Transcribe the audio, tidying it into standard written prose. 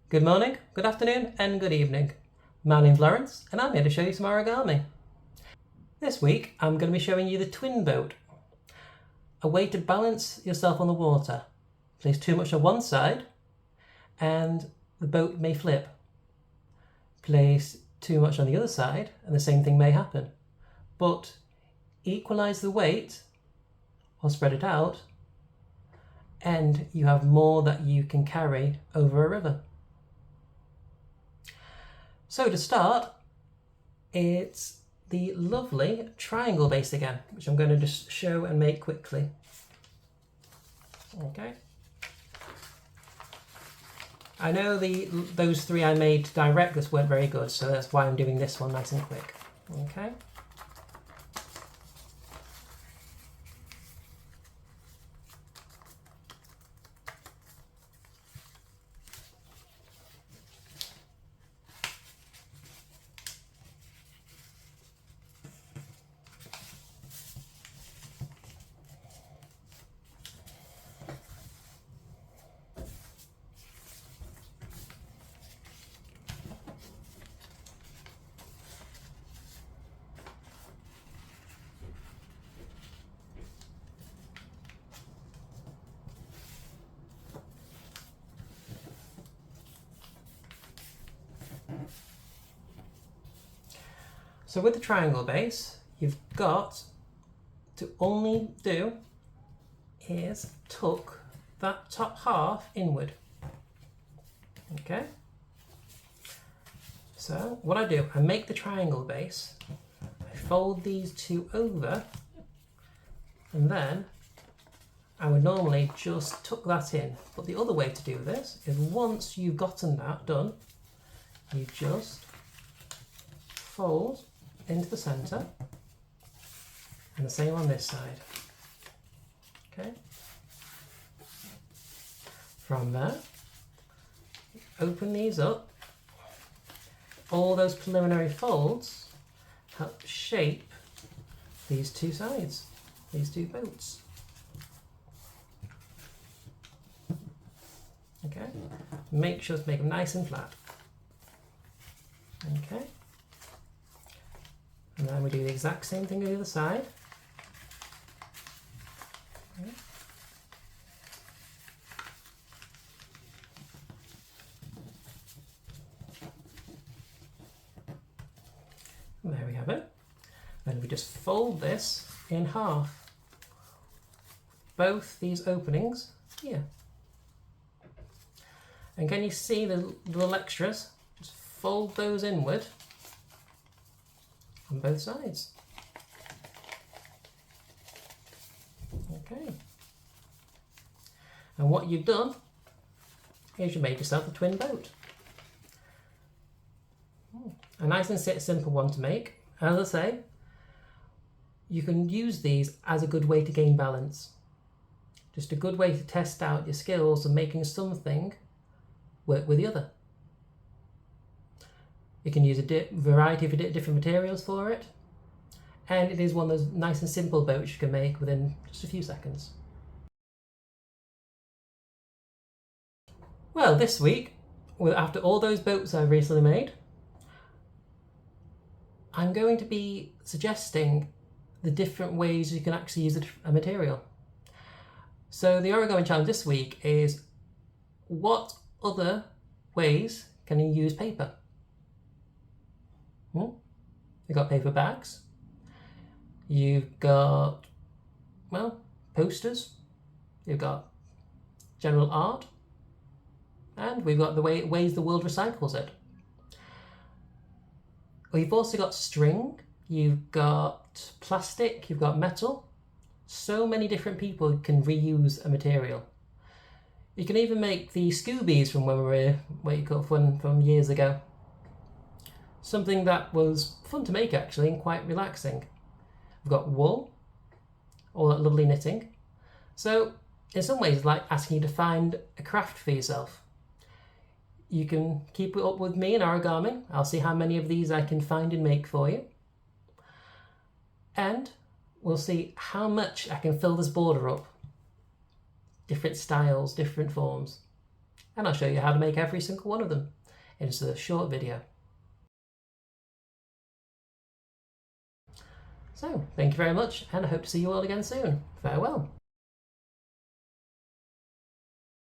Good morning, good afternoon and good evening. My name's Lawrence and I'm here to show you some origami. This week I'm going to be showing you the twin boat, a way to balance yourself on the water. Place too much on one side and the boat may flip. Place too much on the other side and the same thing may happen. But equalize the weight or spread it out and you have more that you can carry over a river. So to start, it's the lovely triangle base again, which I'm going to just show and make quickly. Okay. I know those three I made direct just weren't very good, so that's why I'm doing this one nice and quick. Okay. So with the triangle base, you've got to only do is tuck that top half inward. Okay? So what I do, I make the triangle base, I fold these two over, and then I would normally just tuck that in. But the other way to do this is once you've gotten that done, you just fold into the center, and the same on this side. Okay. From there, open these up. All those preliminary folds help shape these two sides, these two boats. Okay. Make sure to make them nice and flat. Okay. And then we do the exact same thing on the other side. Okay. And there we have it. Then we just fold this in half. Both these openings here. And can you see the little extras? Just fold those inward on both sides. Okay. And what you've done is you made yourself a twin boat. A nice and simple one to make. As I say, you can use these as a good way to gain balance. Just a good way to test out your skills of making something work with the other. You can use a variety of different materials for it, and it is one of those nice and simple boats you can make within just a few seconds. Well, this week, after all those boats I've recently made, I'm going to be suggesting the different ways you can actually use a material. So the origami challenge this week is, what other ways can you use paper? You've got paper bags, you've got, well, posters, you've got general art, and we've got the ways the world recycles it. We've also got string, you've got plastic, you've got metal. So many different people can reuse a material. You can even make the Scoobies from when we were from years ago. Something that was fun to make actually and quite relaxing. We've got wool, all that lovely knitting. So in some ways it's like asking you to find a craft for yourself. You can keep it up with me in origami. I'll see how many of these I can find and make for you. And we'll see how much I can fill this border up. Different styles, different forms. and I'll show you how to make every single one of them in just a short video. So, thank you very much, and I hope to see you all again soon. Farewell.